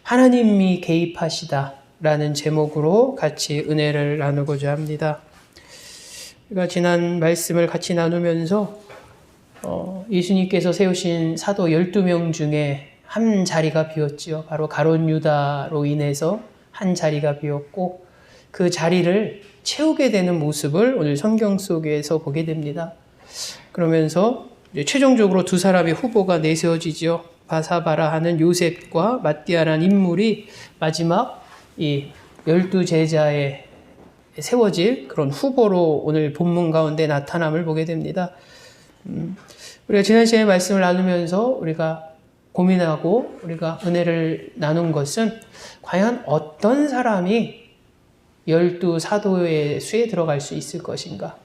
하나님이 개입하시다라는 제목으로 같이 은혜를 나누고자 합니다. 우리가 지난 말씀을 같이 나누면서 예수님께서 세우신 사도 12명 중에 한 자리가 비었지요. 바로 가룟 유다로 인해서 한 자리가 비었고 그 자리를 채우게 되는 모습을 오늘 성경 속에서 보게 됩니다. 그러면서 최종적으로 두 사람의 후보가 내세워지죠. 바사바라 하는 요셉과 마띠아라는 인물이 마지막 이 12제자에 세워질 그런 후보로 오늘 본문 가운데 나타남을 보게 됩니다. 우리가 지난 시간에 말씀을 나누면서 우리가 고민하고 우리가 은혜를 나눈 것은 과연 어떤 사람이 12사도의 수에 들어갈 수 있을 것인가?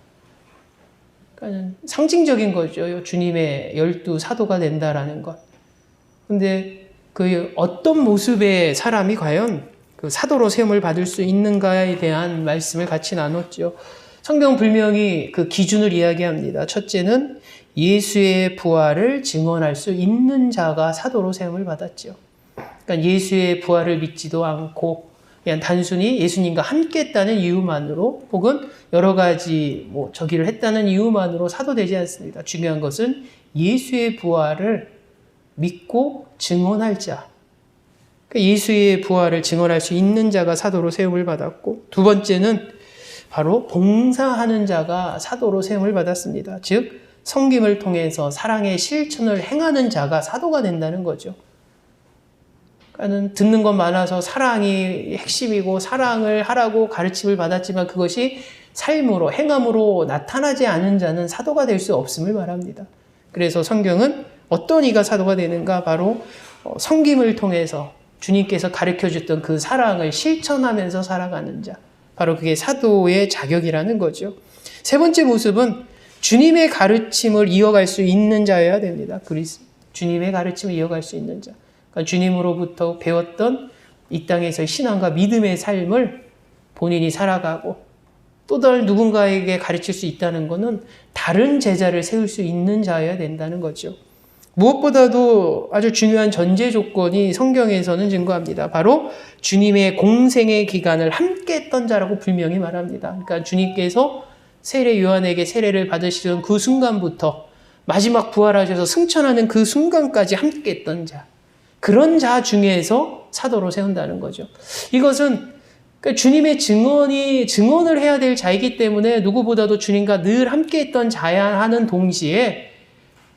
그러니까 상징적인 거죠. 주님의 12사도가 된다라는 것. 근데 그 어떤 모습의 사람이 과연 그 사도로 세움을 받을 수 있는가에 대한 말씀을 같이 나눴죠. 성경 분명히 그 기준을 이야기합니다. 첫째는 예수의 부활을 증언할 수 있는 자가 사도로 세움을 받았죠. 그러니까 예수의 부활을 믿지도 않고 그냥 단순히 예수님과 함께 했다는 이유만으로 혹은 여러 가지 저기를 했다는 이유만으로 사도되지 않습니다. 중요한 것은 예수의 부활을 믿고 증언할 자. 그러니까 예수의 부활을 증언할 수 있는 자가 사도로 세움을 받았고 두 번째는 바로 봉사하는 자가 사도로 세움을 받았습니다. 즉 섬김을 통해서 사랑의 실천을 행하는 자가 사도가 된다는 거죠. 그러니까 듣는 것 많아서 사랑이 핵심이고 사랑을 하라고 가르침을 받았지만 그것이 삶으로 행함으로 나타나지 않은 자는 사도가 될 수 없음을 말합니다. 그래서 성경은 어떤 이가 사도가 되는가? 바로 섬김을 통해서 주님께서 가르쳐줬던 그 사랑을 실천하면서 살아가는 자. 바로 그게 사도의 자격이라는 거죠. 세 번째 모습은 주님의 가르침을 이어갈 수 있는 자여야 됩니다. 주님의 가르침을 이어갈 수 있는 자. 그러니까 주님으로부터 배웠던 이 땅에서의 신앙과 믿음의 삶을 본인이 살아가고 또 다른 누군가에게 가르칠 수 있다는 것은 다른 제자를 세울 수 있는 자여야 된다는 거죠. 무엇보다도 아주 중요한 전제 조건이 성경에서는 증거합니다. 바로 주님의 공생의 기간을 함께 했던 자라고 분명히 말합니다. 그러니까 주님께서 세례 요한에게 세례를 받으시던 그 순간부터 마지막 부활하셔서 승천하는 그 순간까지 함께 했던 자. 그런 자 중에서 사도로 세운다는 거죠. 이것은 그러니까 주님의 증언을 해야 될 자이기 때문에 누구보다도 주님과 늘 함께 했던 자야 하는 동시에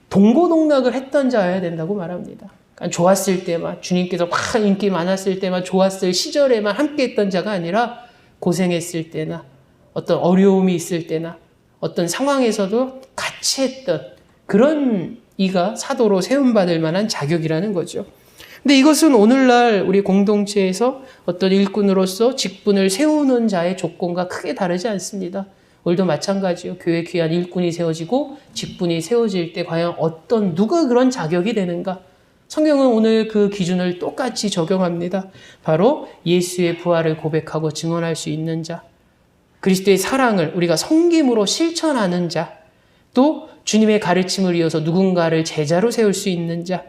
동고동락을 했던 자여야 된다고 말합니다. 그러니까 좋았을 때만, 주님께서 막 인기 많았을 때만, 좋았을 시절에만 함께 했던 자가 아니라 고생했을 때나 어떤 어려움이 있을 때나 어떤 상황에서도 같이 했던 그런 이가 사도로 세움받을 만한 자격이라는 거죠. 근데 이것은 오늘날 우리 공동체에서 어떤 일꾼으로서 직분을 세우는 자의 조건과 크게 다르지 않습니다. 오늘도 마찬가지요. 교회 귀한 일꾼이 세워지고 직분이 세워질 때 과연 누가 그런 자격이 되는가? 성경은 오늘 그 기준을 똑같이 적용합니다. 바로 예수의 부활을 고백하고 증언할 수 있는 자, 그리스도의 사랑을 우리가 섬김으로 실천하는 자, 또 주님의 가르침을 이어서 누군가를 제자로 세울 수 있는 자,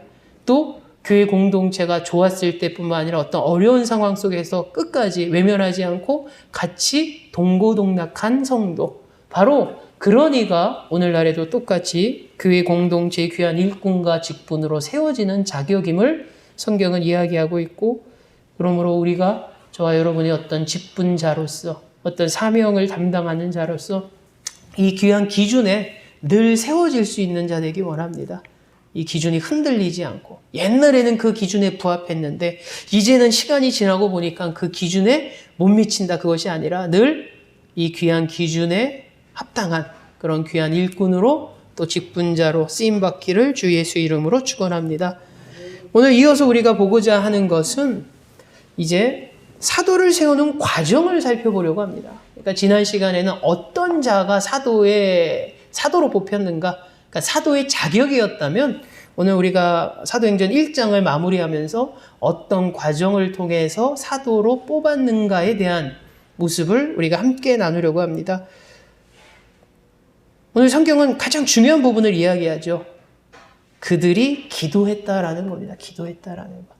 또 교회 공동체가 좋았을 때뿐만 아니라 어떤 어려운 상황 속에서 끝까지 외면하지 않고 같이 동고동락한 성도. 바로 그런 이가 오늘날에도 똑같이 교회 공동체의 귀한 일꾼과 직분으로 세워지는 자격임을 성경은 이야기하고 있고, 그러므로 우리가 저와 여러분이 어떤 직분자로서 어떤 사명을 담당하는 자로서 이 귀한 기준에 늘 세워질 수 있는 자 되기 원합니다. 이 기준이 흔들리지 않고 옛날에는 그 기준에 부합했는데 이제는 시간이 지나고 보니까 그 기준에 못 미친다 그것이 아니라 늘 이 귀한 기준에 합당한 그런 귀한 일꾼으로 또 직분자로 쓰임받기를 주 예수 이름으로 축원합니다. 오늘 이어서 우리가 보고자 하는 것은 이제 사도를 세우는 과정을 살펴보려고 합니다. 그러니까 지난 시간에는 어떤 자가 사도로 뽑혔는가, 그러니까 사도의 자격이었다면 오늘 우리가 사도행전 1장을 마무리하면서 어떤 과정을 통해서 사도로 뽑았는가에 대한 모습을 우리가 함께 나누려고 합니다. 오늘 성경은 가장 중요한 부분을 이야기하죠. 그들이 기도했다라는 겁니다. 기도했다라는 것.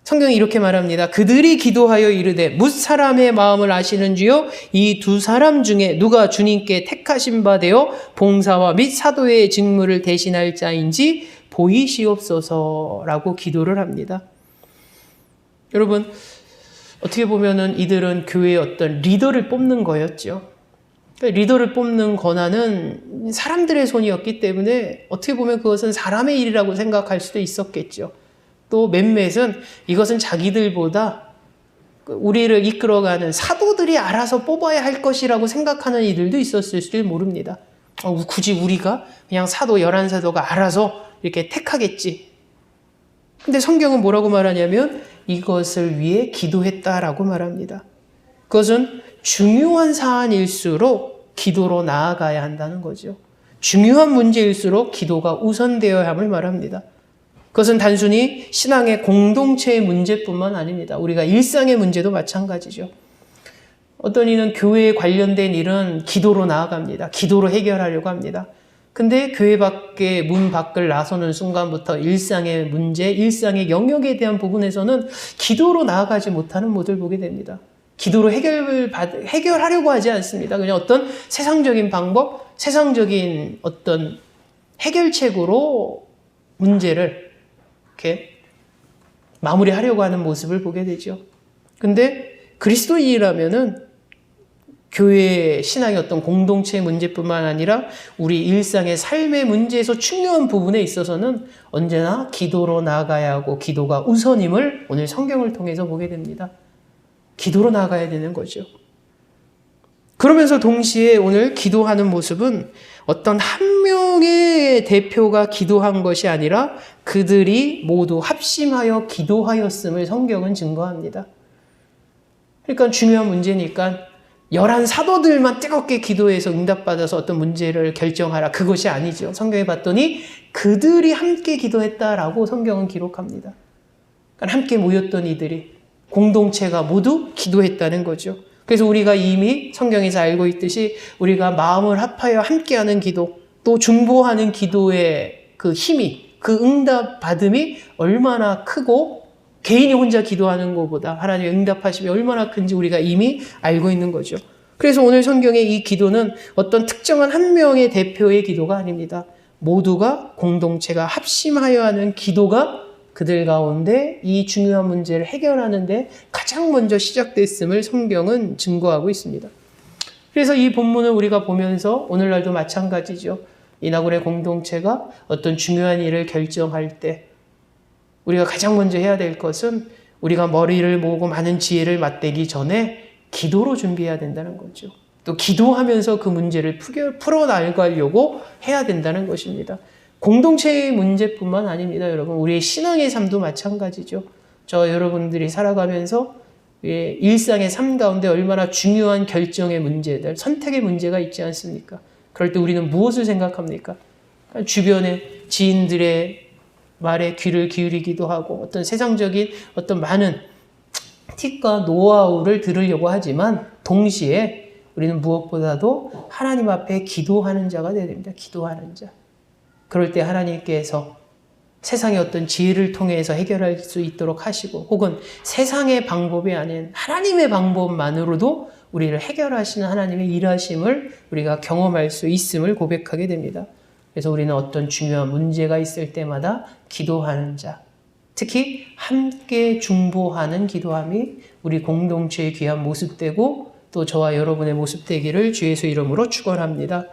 성경이 이렇게 말합니다. 그들이 기도하여 이르되 뭇 사람의 마음을 아시는 주여 이 두 사람 중에 누가 주님께 택하신 바 되어 봉사와 및 사도의 직무를 대신할 자인지 보이시옵소서라고 기도를 합니다. 여러분, 어떻게 보면은 이들은 교회의 어떤 리더를 뽑는 거였죠. 리더를 뽑는 권한은 사람들의 손이었기 때문에 어떻게 보면 그것은 사람의 일이라고 생각할 수도 있었겠죠. 또 몇몇은 이것은 자기들보다 우리를 이끌어가는 사도들이 알아서 뽑아야 할 것이라고 생각하는 이들도 있었을지 모릅니다. 굳이 우리가 그냥 사도 11사도가 알아서 이렇게 택하겠지. 근데 성경은 뭐라고 말하냐면 이것을 위해 기도했다라고 말합니다. 그것은 중요한 사안일수록 기도로 나아가야 한다는 거죠. 중요한 문제일수록 기도가 우선되어야 함을 말합니다. 그것은 단순히 신앙의 공동체의 문제뿐만 아닙니다. 우리가 일상의 문제도 마찬가지죠. 어떤 이는 교회에 관련된 일은 기도로 나아갑니다. 기도로 해결하려고 합니다. 근데 교회 밖에 문 밖을 나서는 순간부터 일상의 문제, 일상의 영역에 대한 부분에서는 기도로 나아가지 못하는 모습을 보게 됩니다. 기도로 해결하려고 하지 않습니다. 그냥 어떤 세상적인 방법, 세상적인 어떤 해결책으로 문제를 이렇게 마무리하려고 하는 모습을 보게 되죠. 근데 그리스도인이라면은 교회의 신앙의 어떤 공동체의 문제뿐만 아니라 우리 일상의 삶의 문제에서 중요한 부분에 있어서는 언제나 기도로 나아가야 하고 기도가 우선임을 오늘 성경을 통해서 보게 됩니다. 기도로 나아가야 되는 거죠. 그러면서 동시에 오늘 기도하는 모습은 어떤 한 명의 대표가 기도한 것이 아니라 그들이 모두 합심하여 기도하였음을 성경은 증거합니다. 그러니까 중요한 문제니까 11사도들만 뜨겁게 기도해서 응답받아서 어떤 문제를 결정하라. 그것이 아니죠. 성경에 봤더니 그들이 함께 기도했다라고 성경은 기록합니다. 그러니까 함께 모였던 이들이 공동체가 모두 기도했다는 거죠. 그래서 우리가 이미 성경에서 알고 있듯이 우리가 마음을 합하여 함께하는 기도, 또 중보하는 기도의 그 힘이, 그 응답 받음이 얼마나 크고 개인이 혼자 기도하는 것보다 하나님의 응답하심이 얼마나 큰지 우리가 이미 알고 있는 거죠. 그래서 오늘 성경의 이 기도는 어떤 특정한 한 명의 대표의 기도가 아닙니다. 모두가 공동체가 합심하여 하는 기도가 그들 가운데 이 중요한 문제를 해결하는 데 가장 먼저 시작됐음을 성경은 증거하고 있습니다. 그래서 이 본문을 우리가 보면서 오늘날도 마찬가지죠. 이나골의 공동체가 어떤 중요한 일을 결정할 때 우리가 가장 먼저 해야 될 것은 우리가 머리를 모으고 많은 지혜를 맞대기 전에 기도로 준비해야 된다는 거죠. 또 기도하면서 그 문제를 풀어나가려고 해야 된다는 것입니다. 공동체의 문제뿐만 아닙니다. 여러분, 우리의 신앙의 삶도 마찬가지죠. 저 여러분들이 살아가면서 일상의 삶 가운데 얼마나 중요한 결정의 문제들, 선택의 문제가 있지 않습니까? 그럴 때 우리는 무엇을 생각합니까? 주변의 지인들의 말에 귀를 기울이기도 하고 어떤 세상적인 어떤 많은 팁과 노하우를 들으려고 하지만 동시에 우리는 무엇보다도 하나님 앞에 기도하는 자가 되어야 됩니다. 기도하는 자. 그럴 때 하나님께서 세상의 어떤 지혜를 통해서 해결할 수 있도록 하시고 혹은 세상의 방법이 아닌 하나님의 방법만으로도 우리를 해결하시는 하나님의 일하심을 우리가 경험할 수 있음을 고백하게 됩니다. 그래서 우리는 어떤 중요한 문제가 있을 때마다 기도하는 자, 특히 함께 중보하는 기도함이 우리 공동체의 귀한 모습되고 또 저와 여러분의 모습되기를 주 예수 이름으로 축원합니다.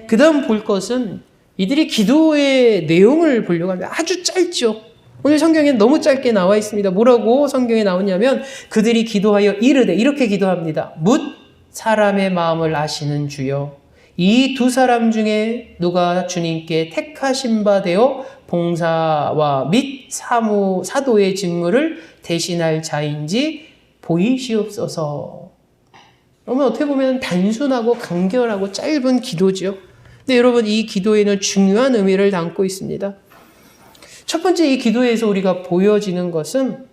그 다음 볼 것은 이들이 기도의 내용을 보려고 합니다. 아주 짧죠. 오늘 성경에 너무 짧게 나와 있습니다. 뭐라고 성경에 나오냐면 그들이 기도하여 이르되 이렇게 기도합니다. 뭇 사람의 마음을 아시는 주여 이 두 사람 중에 누가 주님께 택하신 바 되어 봉사와 및 사도의 직무를 대신할 자인지 보이시옵소서. 너무 어떻게 보면 단순하고 간결하고 짧은 기도죠. 근데 여러분 이 기도에는 중요한 의미를 담고 있습니다. 첫 번째 이 기도에서 우리가 보여지는 것은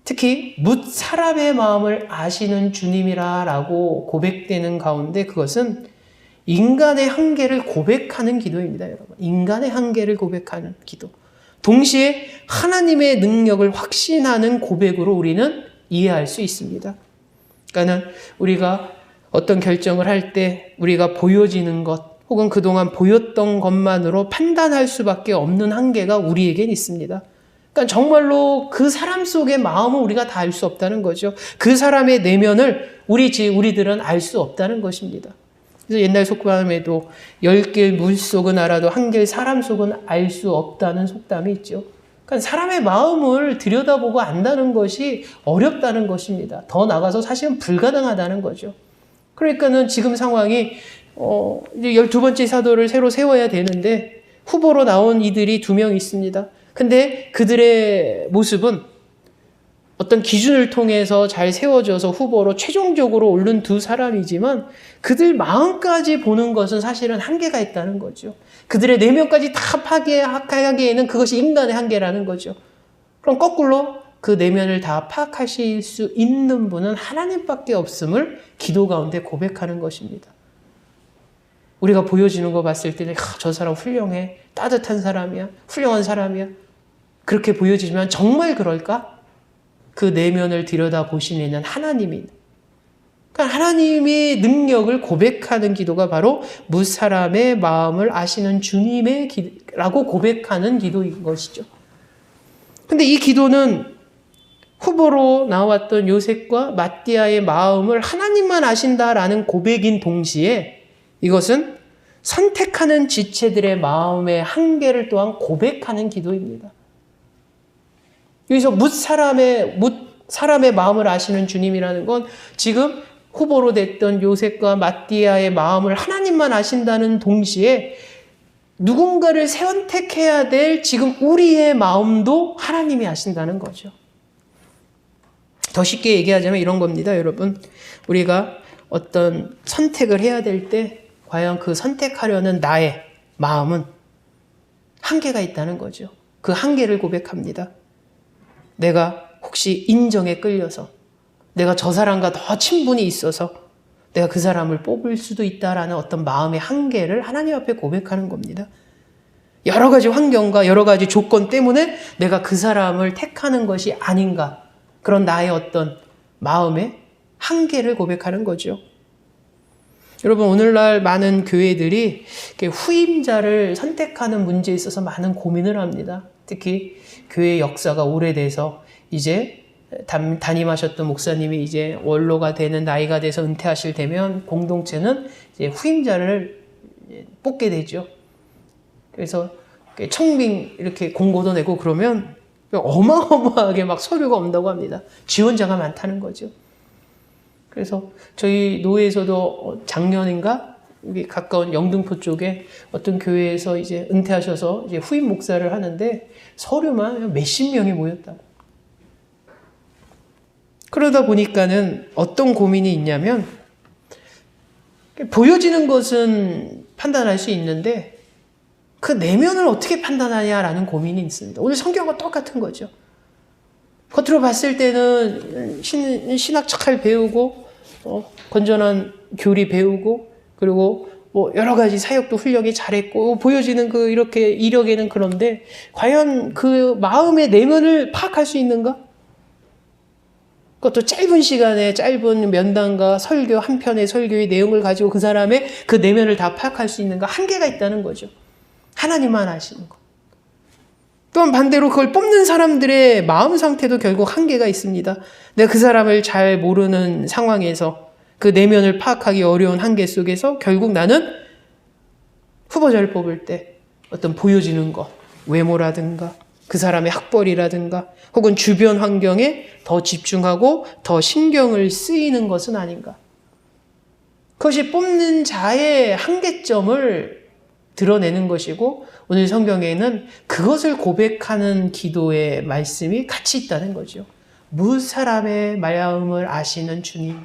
특히 뭇 사람의 마음을 아시는 주님이라고 고백되는 가운데 그것은 인간의 한계를 고백하는 기도입니다, 여러분. 인간의 한계를 고백하는 기도. 동시에 하나님의 능력을 확신하는 고백으로 우리는 이해할 수 있습니다. 그러니까 우리가 어떤 결정을 할 때 우리가 보여지는 것 혹은 그동안 보였던 것만으로 판단할 수밖에 없는 한계가 우리에겐 있습니다. 그러니까 정말로 그 사람 속의 마음을 우리가 다 알 수 없다는 거죠. 그 사람의 내면을 우리들은 알 수 없다는 것입니다. 그래서 옛날 속담에도 10길 물속은 알아도 1길 사람 속은 알 수 없다는 속담이 있죠. 그러니까 사람의 마음을 들여다보고 안다는 것이 어렵다는 것입니다. 더 나아가서 사실은 불가능하다는 거죠. 그러니까는 지금 상황이 이제 12번째 사도를 새로 세워야 되는데 후보로 나온 이들이 2명 있습니다. 근데 그들의 모습은 어떤 기준을 통해서 잘 세워져서 후보로 최종적으로 오른 2사람이지만 그들 마음까지 보는 것은 사실은 한계가 있다는 거죠. 그들의 내면까지 다 파악하기에는 그것이 인간의 한계라는 거죠. 그럼 거꾸로 그 내면을 다 파악하실 수 있는 분은 하나님밖에 없음을 기도 가운데 고백하는 것입니다. 우리가 보여지는 거 봤을 때는 저 사람 훌륭해, 따뜻한 사람이야, 훌륭한 사람이야 그렇게 보여지지만 정말 그럴까? 그 내면을 들여다보시는 하나님이, 그러니까 하나님의 능력을 고백하는 기도가 바로 무사람의 마음을 아시는 주님의 라고 고백하는 기도인 것이죠. 근데 이 기도는 후보로 나왔던 요셉과 마띠아의 마음을 하나님만 아신다라는 고백인 동시에 이것은 선택하는 지체들의 마음의 한계를 또한 고백하는 기도입니다. 여기서 사람의 마음을 아시는 주님이라는 건 지금 후보로 됐던 요셉과 마띠아의 마음을 하나님만 아신다는 동시에 누군가를 선택해야 될 지금 우리의 마음도 하나님이 아신다는 거죠. 더 쉽게 얘기하자면 이런 겁니다, 여러분. 우리가 어떤 선택을 해야 될 때 과연 그 선택하려는 나의 마음은 한계가 있다는 거죠. 그 한계를 고백합니다. 내가 혹시 인정에 끌려서 내가 저 사람과 더 친분이 있어서 내가 그 사람을 뽑을 수도 있다라는 어떤 마음의 한계를 하나님 앞에 고백하는 겁니다. 여러 가지 환경과 여러 가지 조건 때문에 내가 그 사람을 택하는 것이 아닌가, 그런 나의 어떤 마음의 한계를 고백하는 거죠. 여러분, 오늘날 많은 교회들이 후임자를 선택하는 문제에 있어서 많은 고민을 합니다. 특히 교회 역사가 오래돼서 이제 담임하셨던 목사님이 이제 원로가 되는 나이가 돼서 은퇴하실 때면 공동체는 이제 후임자를 뽑게 되죠. 그래서 청빙 이렇게 공고도 내고 그러면 어마어마하게 막 서류가 온다고 합니다. 지원자가 많다는 거죠. 그래서 저희 노회에서도 작년인가 여기 가까운 영등포 쪽에 어떤 교회에서 이제 은퇴하셔서 이제 후임 목사를 하는데 서류만 몇십 명이 모였다고. 그러다 보니까는 어떤 고민이 있냐면 보여지는 것은 판단할 수 있는데 그 내면을 어떻게 판단하냐라는 고민이 있습니다. 오늘 성경과 똑같은 거죠. 겉으로 봤을 때는 신학 잘 배우고 건전한 교리 배우고 그리고 뭐 여러 가지 사역도 훌륭히 잘했고 보여지는 그 이렇게 이력에는 그런데 과연 그 마음의 내면을 파악할 수 있는가? 그것도 짧은 시간에 짧은 면담과 설교 한 편의 설교의 내용을 가지고 그 사람의 그 내면을 다 파악할 수 있는가? 한계가 있다는 거죠. 하나님만 아시는 것. 또한 반대로 그걸 뽑는 사람들의 마음 상태도 결국 한계가 있습니다. 내가 그 사람을 잘 모르는 상황에서 그 내면을 파악하기 어려운 한계 속에서 결국 나는 후보자를 뽑을 때 어떤 보여지는 것, 외모라든가 그 사람의 학벌이라든가 혹은 주변 환경에 더 집중하고 더 신경을 쓰이는 것은 아닌가. 그것이 뽑는 자의 한계점을 드러내는 것이고 오늘 성경에는 그것을 고백하는 기도의 말씀이 같이 있다는 거죠. 무사람의 마음을 아시는 주님.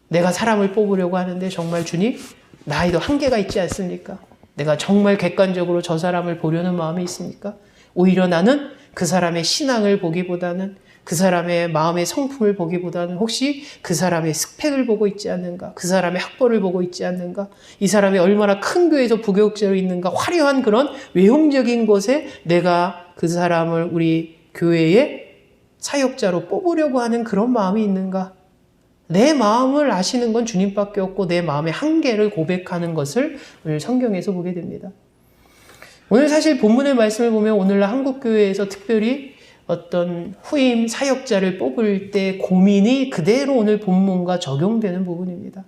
내가 사람을 뽑으려고 하는데 정말 주님, 나이도 한계가 있지 않습니까? 내가 정말 객관적으로 저 사람을 보려는 마음이 있습니까? 오히려 나는 그 사람의 신앙을 보기보다는 그 사람의 마음의 성품을 보기보다는 혹시 그 사람의 스펙을 보고 있지 않는가? 그 사람의 학벌을 보고 있지 않는가? 이 사람이 얼마나 큰 교회에서 부교육자로 있는가? 화려한 그런 외형적인 것에 내가 그 사람을 우리 교회의 사역자로 뽑으려고 하는 그런 마음이 있는가? 내 마음을 아시는 건 주님밖에 없고 내 마음의 한계를 고백하는 것을 오늘 성경에서 보게 됩니다. 오늘 사실 본문의 말씀을 보면 오늘날 한국교회에서 특별히 어떤 후임 사역자를 뽑을 때 고민이 그대로 오늘 본문과 적용되는 부분입니다.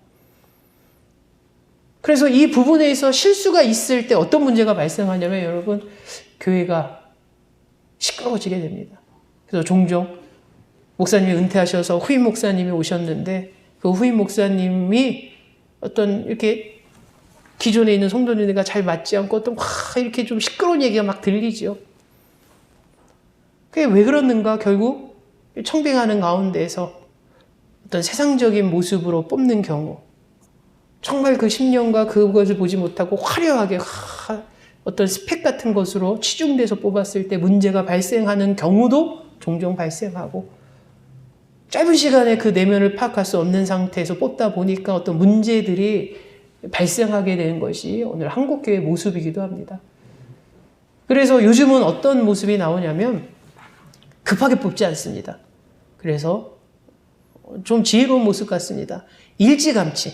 그래서 이 부분에서 실수가 있을 때 어떤 문제가 발생하냐면 여러분, 교회가 시끄러워지게 됩니다. 그래서 종종 목사님이 은퇴하셔서 후임 목사님이 오셨는데 그 후임 목사님이 어떤 이렇게 기존에 있는 성도님들과 잘 맞지 않고 어떤 이렇게 좀 시끄러운 얘기가 막 들리죠. 그게 왜 그러는가? 결국 청빙하는 가운데에서 어떤 세상적인 모습으로 뽑는 경우, 정말 그 10년과 그것을 보지 못하고 화려하게 어떤 스펙 같은 것으로 치중돼서 뽑았을 때 문제가 발생하는 경우도 종종 발생하고, 짧은 시간에 그 내면을 파악할 수 없는 상태에서 뽑다 보니까 어떤 문제들이 발생하게 되는 것이 오늘 한국교회의 모습이기도 합니다. 그래서 요즘은 어떤 모습이 나오냐면 급하게 뽑지 않습니다. 그래서 좀 지혜로운 모습 같습니다. 일찌감치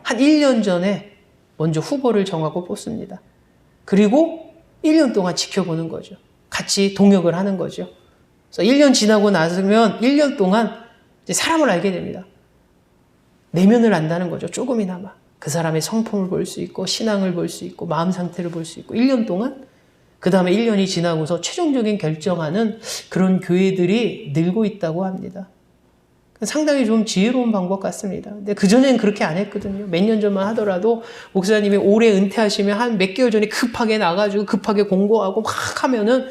한 1년 전에 먼저 후보를 정하고 뽑습니다. 그리고 1년 동안 지켜보는 거죠. 같이 동역을 하는 거죠. 그래서 1년 지나고 나서면 1년 동안 이제 사람을 알게 됩니다. 내면을 안다는 거죠. 조금이나마. 그 사람의 성품을 볼 수 있고 신앙을 볼 수 있고 마음 상태를 볼 수 있고 1년 동안, 그 다음에 1년이 지나고서 최종적인 결정하는 그런 교회들이 늘고 있다고 합니다. 상당히 좀 지혜로운 방법 같습니다. 근데 그전에는 그렇게 안 했거든요. 몇 년 전만 하더라도 목사님이 올해 은퇴하시면 한 몇 개월 전에 급하게 나가지고 급하게 공고하고 막 하면은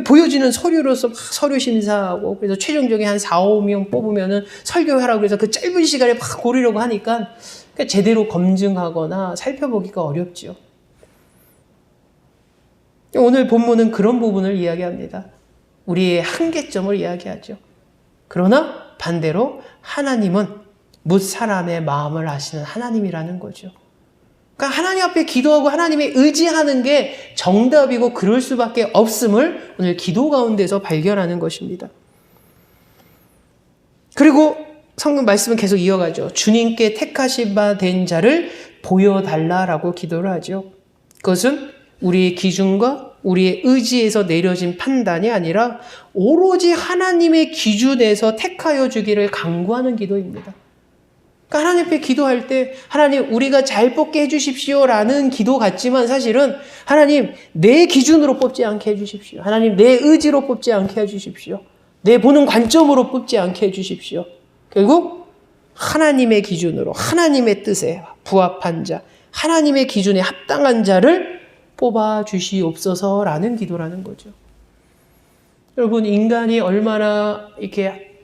보여지는 서류로서 막 서류 심사하고, 그래서 최종적인 한 4, 5명 뽑으면은 설교하라고 해서 그 짧은 시간에 막 고르려고 하니까 제대로 검증하거나 살펴보기가 어렵죠. 오늘 본문은 그런 부분을 이야기합니다. 우리의 한계점을 이야기하죠. 그러나 반대로 하나님은 뭇 사람의 마음을 아시는 하나님이라는 거죠. 그러니까 하나님 앞에 기도하고 하나님에 의지하는 게 정답이고 그럴 수밖에 없음을 오늘 기도 가운데서 발견하는 것입니다. 그리고 성경 말씀은 계속 이어가죠. 주님께 택하신 바 된 자를 보여달라라고 기도를 하죠. 그것은 우리의 기준과 우리의 의지에서 내려진 판단이 아니라 오로지 하나님의 기준에서 택하여 주기를 간구하는 기도입니다. 그러니까 하나님 앞에 기도할 때 하나님 우리가 잘 뽑게 해주십시오라는 기도 같지만 사실은 하나님 내 기준으로 뽑지 않게 해주십시오. 하나님 내 의지로 뽑지 않게 해주십시오. 내 보는 관점으로 뽑지 않게 해주십시오. 결국 하나님의 기준으로 하나님의 뜻에 부합한 자, 하나님의 기준에 합당한 자를 뽑아 주시옵소서라는 기도라는 거죠. 여러분, 인간이 얼마나 이렇게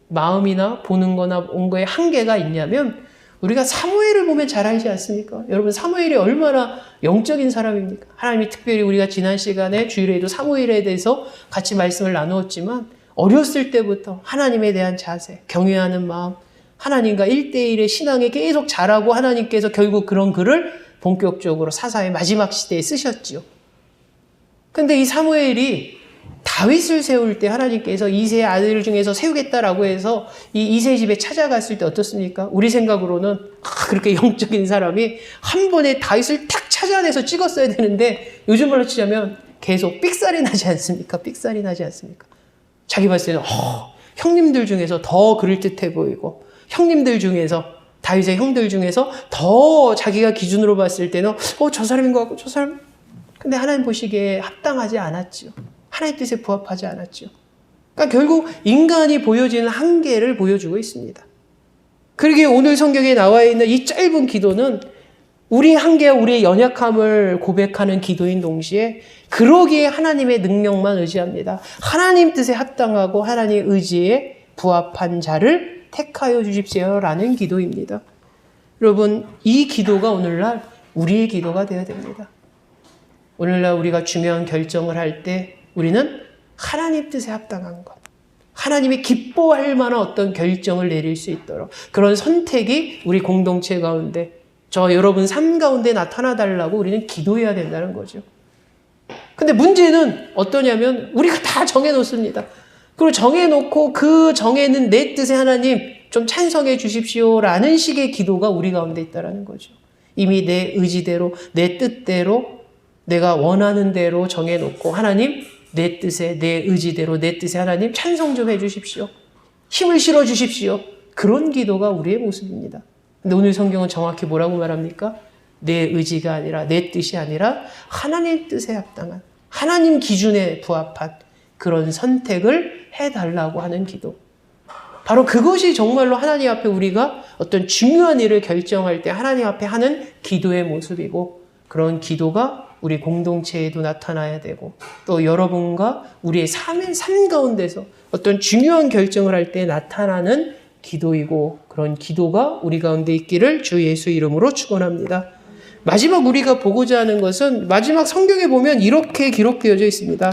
마음이나 보는 거나 온 거에 한계가 있냐면 우리가 사무엘을 보면 잘 알지 않습니까? 여러분, 사무엘이 얼마나 영적인 사람입니까? 하나님이 특별히 우리가 지난 시간에 주일에도 사무엘에 대해서 같이 말씀을 나누었지만 어렸을 때부터 하나님에 대한 자세, 경외하는 마음, 하나님과 1대1의 신앙에 계속 자라고 하나님께서 결국 그런 글을 본격적으로 사사의 마지막 시대에 쓰셨지요. 근데 이 사무엘이 다윗을 세울 때 하나님께서 이새의 아들 중에서 세우겠다라고 해서 이 이새 집에 찾아갔을 때 어떻습니까? 우리 생각으로는 그렇게 영적인 사람이 한 번에 다윗을 탁 찾아내서 찍었어야 되는데 요즘 말로 치자면 계속 삑살이 나지 않습니까? 삑살이 나지 않습니까? 자기 봤을 때는 형님들 중에서 더 그럴듯해 보이고 형님들 중에서 다윗의 형들 중에서 더 자기가 기준으로 봤을 때는 저 사람인 것 같고 저 사람, 근데 하나님 보시기에 합당하지 않았지요. 하나님 뜻에 부합하지 않았죠. 그러니까 결국 인간이 보여지는 한계를 보여주고 있습니다. 그러기에 오늘 성경에 나와 있는 이 짧은 기도는 우리 한계와 우리의 연약함을 고백하는 기도인 동시에 그러기에 하나님의 능력만 의지합니다. 하나님 뜻에 합당하고 하나님의 의지에 부합한 자를 택하여 주십시오라는 기도입니다. 여러분, 이 기도가 오늘날 우리의 기도가 되어야 됩니다. 오늘날 우리가 중요한 결정을 할 때 우리는 하나님 뜻에 합당한 것, 하나님이 기뻐할 만한 어떤 결정을 내릴 수 있도록 그런 선택이 우리 공동체 가운데 저 여러분 삶 가운데 나타나 달라고 우리는 기도해야 된다는 거죠. 근데 문제는 어떠냐면 우리가 다 정해놓습니다. 그리고 정해놓고 그 정해는 내 뜻에 하나님 좀 찬성해 주십시오라는 식의 기도가 우리 가운데 있다는 거죠. 이미 내 의지대로 내 뜻대로 내가 원하는 대로 정해놓고 하나님 내 뜻에 내 의지대로 내 뜻에 하나님 찬성 좀 해주십시오. 힘을 실어 주십시오. 그런 기도가 우리의 모습입니다. 근데 오늘 성경은 정확히 뭐라고 말합니까? 내 의지가 아니라 내 뜻이 아니라 하나님 뜻에 합당한 하나님 기준에 부합한 그런 선택을 해달라고 하는 기도. 바로 그것이 정말로 하나님 앞에 우리가 어떤 중요한 일을 결정할 때 하나님 앞에 하는 기도의 모습이고 그런 기도가 우리 공동체에도 나타나야 되고 또 여러분과 우리의 삶 가운데서 어떤 중요한 결정을 할 때 나타나는 기도이고 그런 기도가 우리 가운데 있기를 주 예수 이름으로 축원합니다. 마지막 우리가 보고자 하는 것은 마지막 성경에 보면 이렇게 기록되어져 있습니다.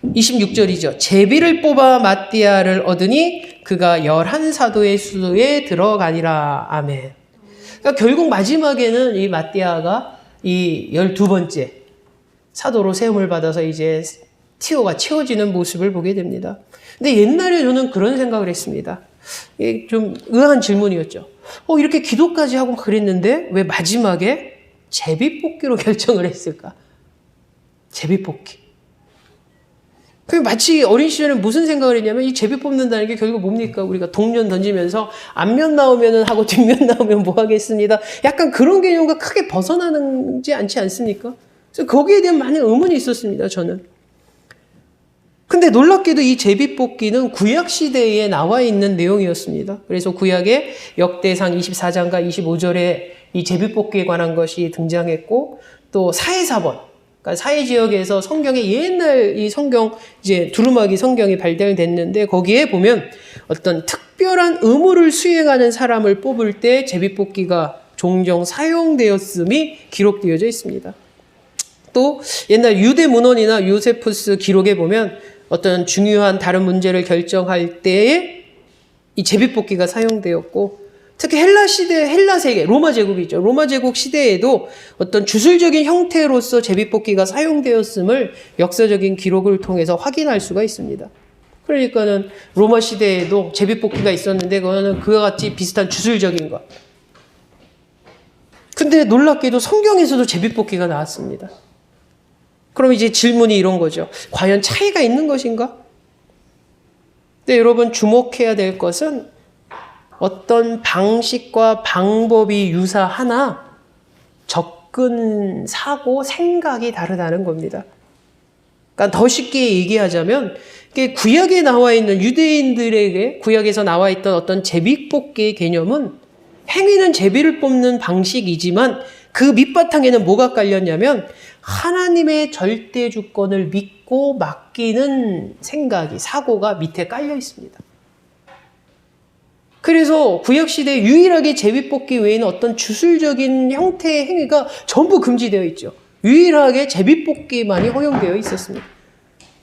26절이죠. 제비를 뽑아 마띠아를 얻으니 그가 11사도의 수에 들어가니라. 아멘. 그러니까 결국 마지막에는 이 마띠아가 이 12번째 사도로 세움을 받아서 이제 티오가 채워지는 모습을 보게 됩니다. 근데 옛날에 저는 그런 생각을 했습니다. 좀 의아한 질문이었죠. 이렇게 기도까지 하고 그랬는데 왜 마지막에 제비뽑기로 결정을 했을까? 제비뽑기. 마치 어린 시절에 무슨 생각을 했냐면 이 제비 뽑는다는 게 결국 뭡니까? 우리가 동전 던지면서 앞면 나오면 하고 뒷면 나오면 뭐 하겠습니다. 약간 그런 개념과 크게 벗어나지 않지 않습니까? 그래서 거기에 대한 많은 의문이 있었습니다. 저는. 근데 놀랍게도 이 제비 뽑기는 구약 시대에 나와 있는 내용이었습니다. 그래서 구약의 역대상 24장과 25절에 이 제비 뽑기에 관한 것이 등장했고 또 사해사번 그러니까 사해 지역에서 성경의 옛날 이 성경 이제 두루마기 성경이 발달됐는데 거기에 보면 어떤 특별한 의무를 수행하는 사람을 뽑을 때 제비뽑기가 종종 사용되었음이 기록되어져 있습니다. 또 옛날 유대 문헌이나 요세푸스 기록에 보면 어떤 중요한 다른 문제를 결정할 때에 이 제비뽑기가 사용되었고 특히 헬라 시대, 헬라 세계, 로마 제국이죠. 로마 제국 시대에도 어떤 주술적인 형태로서 제비뽑기가 사용되었음을 역사적인 기록을 통해서 확인할 수가 있습니다. 그러니까는 로마 시대에도 제비뽑기가 있었는데 그거는 그와 같이 비슷한 주술적인 것. 근데 놀랍게도 성경에서도 제비뽑기가 나왔습니다. 그럼 이제 질문이 이런 거죠. 과연 차이가 있는 것인가? 근데 여러분 주목해야 될 것은 어떤 방식과 방법이 유사하나 접근, 사고, 생각이 다르다는 겁니다. 그러니까 더 쉽게 얘기하자면 구약에 나와 있는 유대인들에게 구약에서 나와 있던 어떤 제비뽑기의 개념은 행위는 제비를 뽑는 방식이지만 그 밑바탕에는 뭐가 깔렸냐면 하나님의 절대 주권을 믿고 맡기는 생각이, 사고가 밑에 깔려 있습니다. 그래서 구약시대에 유일하게 제비뽑기 외에는 어떤 주술적인 형태의 행위가 전부 금지되어 있죠. 유일하게 제비뽑기만이 허용되어 있었습니다.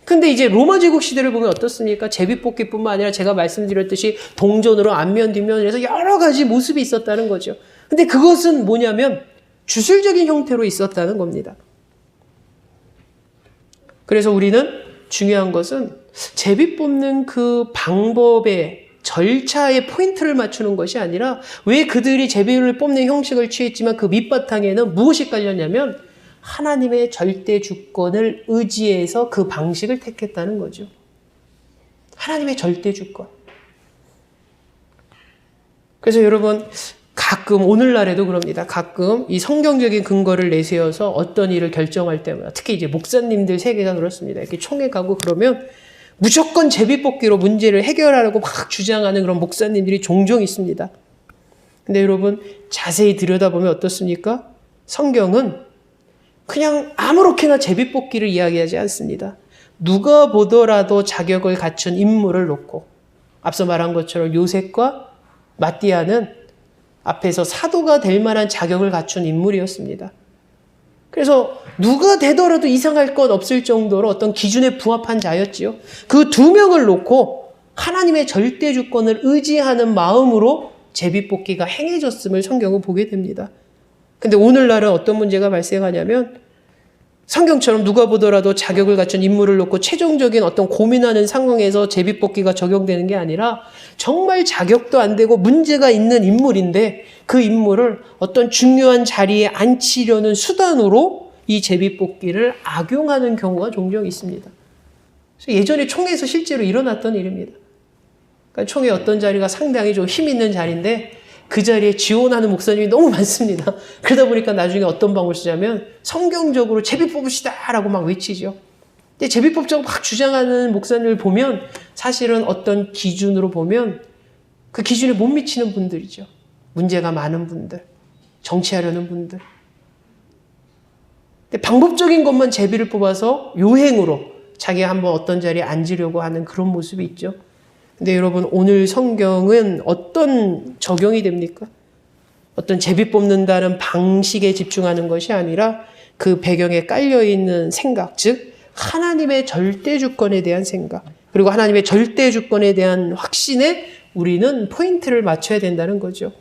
근데 이제 로마 제국 시대를 보면 어떻습니까? 제비뽑기뿐만 아니라 제가 말씀드렸듯이 동전으로 앞면 뒷면을 해서 여러 가지 모습이 있었다는 거죠. 근데 그것은 뭐냐면 주술적인 형태로 있었다는 겁니다. 그래서 우리는 중요한 것은 제비 뽑는 그 방법의 절차의 포인트를 맞추는 것이 아니라 왜 그들이 제비를 뽑는 형식을 취했지만 그 밑바탕에는 무엇이 깔렸냐면 하나님의 절대 주권을 의지해서 그 방식을 택했다는 거죠. 하나님의 절대 주권. 그래서 여러분 가끔 오늘날에도 그럽니다. 가끔 이 성경적인 근거를 내세워서 어떤 일을 결정할 때마다 특히 이제 목사님들 세계가 그렇습니다. 이렇게 총회 가고 그러면 무조건 제비뽑기로 문제를 해결하려고 막 주장하는 그런 목사님들이 종종 있습니다. 근데 여러분 자세히 들여다보면 어떻습니까? 성경은 그냥 아무렇게나 제비뽑기를 이야기하지 않습니다. 누가 보더라도 자격을 갖춘 인물을 놓고 앞서 말한 것처럼 요셉과 마띠아는 앞에서 사도가 될 만한 자격을 갖춘 인물이었습니다. 그래서 누가 되더라도 이상할 것 없을 정도로 어떤 기준에 부합한 자였지요. 그 두 명을 놓고 하나님의 절대 주권을 의지하는 마음으로 제비뽑기가 행해졌음을 성경은 보게 됩니다. 근데 오늘날은 어떤 문제가 발생하냐면 성경처럼 누가 보더라도 자격을 갖춘 인물을 놓고 최종적인 어떤 고민하는 상황에서 제비뽑기가 적용되는 게 아니라 정말 자격도 안 되고 문제가 있는 인물인데 그 인물을 어떤 중요한 자리에 앉히려는 수단으로 이 제비뽑기를 악용하는 경우가 종종 있습니다. 그래서 예전에 총회에서 실제로 일어났던 일입니다. 그러니까 총회 어떤 자리가 상당히 좀 힘 있는 자리인데 그 자리에 지원하는 목사님이 너무 많습니다. 그러다 보니까 나중에 어떤 방법을 쓰냐면 성경적으로 제비 뽑으시다 라고 막 외치죠. 근데 제비 뽑자고 막 주장하는 목사님을 보면 사실은 어떤 기준으로 보면 그 기준에 못 미치는 분들이죠. 문제가 많은 분들, 정치하려는 분들. 근데 방법적인 것만 제비를 뽑아서 요행으로 자기가 한번 어떤 자리에 앉으려고 하는 그런 모습이 있죠. 근데 여러분 오늘 성경은 어떤 적용이 됩니까? 어떤 제비 뽑는다는 방식에 집중하는 것이 아니라 그 배경에 깔려있는 생각, 즉 하나님의 절대 주권에 대한 생각, 그리고 하나님의 절대 주권에 대한 확신에 우리는 포인트를 맞춰야 된다는 거죠.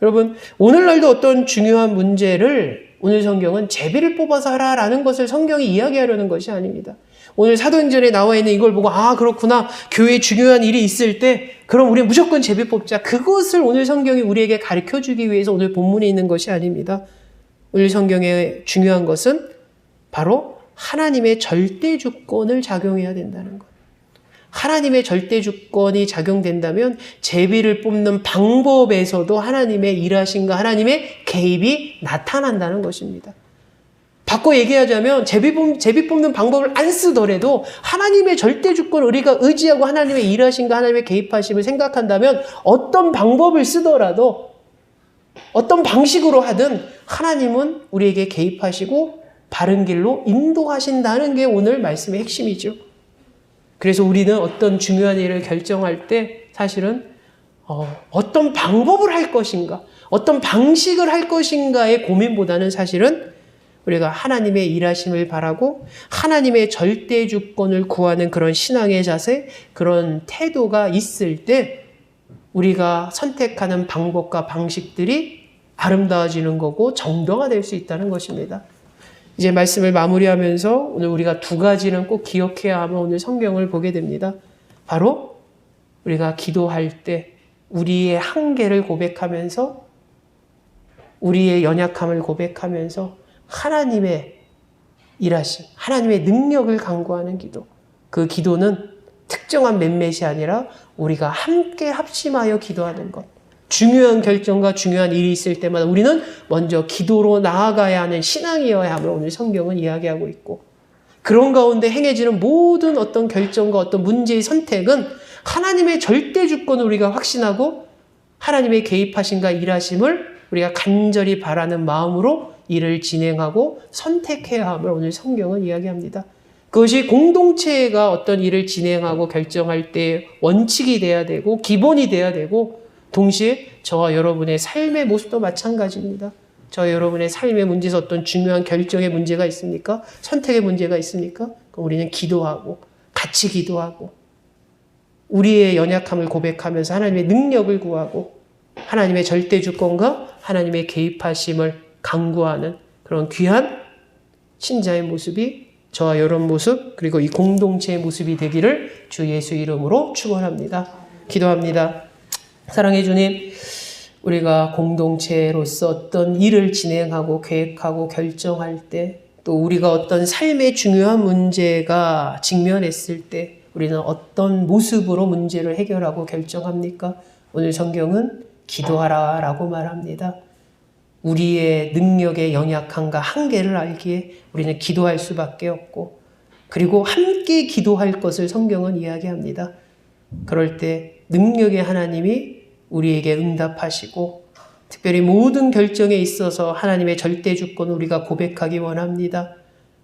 여러분 오늘날도 어떤 중요한 문제를 오늘 성경은 제비를 뽑아서 하라라는 것을 성경이 이야기하려는 것이 아닙니다. 오늘 사도행전에 나와 있는 이걸 보고 아 그렇구나 교회에 중요한 일이 있을 때 그럼 우리 무조건 제비 뽑자. 그것을 오늘 성경이 우리에게 가르쳐주기 위해서 오늘 본문에 있는 것이 아닙니다. 오늘 성경의 중요한 것은 바로 하나님의 절대 주권을 작용해야 된다는 것. 하나님의 절대 주권이 작용된다면 제비를 뽑는 방법에서도 하나님의 일하심과 하나님의 개입이 나타난다는 것입니다. 바꿔 얘기하자면 제비 뽑는 방법을 안 쓰더라도 하나님의 절대 주권을 우리가 의지하고 하나님의 일하심과 하나님의 개입하심을 생각한다면 어떤 방법을 쓰더라도 어떤 방식으로 하든 하나님은 우리에게 개입하시고 바른 길로 인도하신다는 게 오늘 말씀의 핵심이죠. 그래서 우리는 어떤 중요한 일을 결정할 때 사실은 어떤 방법을 할 것인가, 어떤 방식을 할 것인가의 고민보다는 사실은 우리가 하나님의 일하심을 바라고 하나님의 절대 주권을 구하는 그런 신앙의 자세, 그런 태도가 있을 때 우리가 선택하는 방법과 방식들이 아름다워지는 거고 정당화될 수 있다는 것입니다. 이제 말씀을 마무리하면서 오늘 우리가 두 가지는 꼭 기억해야 하면 오늘 성경을 보게 됩니다. 바로 우리가 기도할 때 우리의 한계를 고백하면서 우리의 연약함을 고백하면서 하나님의 일하심, 하나님의 능력을 간구하는 기도. 그 기도는 특정한 몇몇이 아니라 우리가 함께 합심하여 기도하는 것. 중요한 결정과 중요한 일이 있을 때마다 우리는 먼저 기도로 나아가야 하는 신앙이어야 함을 오늘 성경은 이야기하고 있고, 그런 가운데 행해지는 모든 어떤 결정과 어떤 문제의 선택은 하나님의 절대 주권을 우리가 확신하고 하나님의 개입하심과 일하심을 우리가 간절히 바라는 마음으로 일을 진행하고 선택해야 함을 오늘 성경은 이야기합니다. 그것이 공동체가 어떤 일을 진행하고 결정할 때 원칙이 돼야 되고 기본이 돼야 되고, 동시에 저와 여러분의 삶의 모습도 마찬가지입니다. 저와 여러분의 삶의 문제에서 어떤 중요한 결정의 문제가 있습니까? 선택의 문제가 있습니까? 그럼 우리는 기도하고 같이 기도하고 우리의 연약함을 고백하면서 하나님의 능력을 구하고 하나님의 절대 주권과 하나님의 개입하심을 간구하는 그런 귀한 신자의 모습이 저와 여러분 모습, 그리고 이 공동체의 모습이 되기를 주 예수 이름으로 축원합니다. 기도합니다. 사랑해 주님, 우리가 공동체로서 어떤 일을 진행하고 계획하고 결정할 때, 또 우리가 어떤 삶의 중요한 문제가 직면했을 때 우리는 어떤 모습으로 문제를 해결하고 결정합니까? 오늘 성경은 기도하라 라고 말합니다. 우리의 능력의 연약함과 한계를 알기에 우리는 기도할 수밖에 없고, 그리고 함께 기도할 것을 성경은 이야기합니다. 그럴 때 능력의 하나님이 우리에게 응답하시고, 특별히 모든 결정에 있어서 하나님의 절대 주권을 우리가 고백하기 원합니다.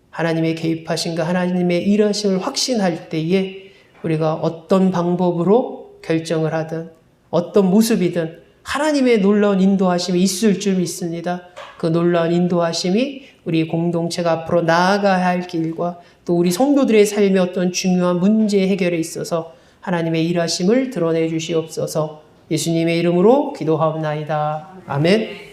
하나님의 개입하심과 하나님의 일하심을 확신할 때에 우리가 어떤 방법으로 결정을 하든 어떤 모습이든 하나님의 놀라운 인도하심이 있을 줄 믿습니다. 그 놀라운 인도하심이 우리 공동체가 앞으로 나아가야 할 길과 또 우리 성도들의 삶의 어떤 중요한 문제 해결에 있어서 하나님의 일하심을 드러내 주시옵소서. 예수님의 이름으로 기도하옵나이다. 아멘.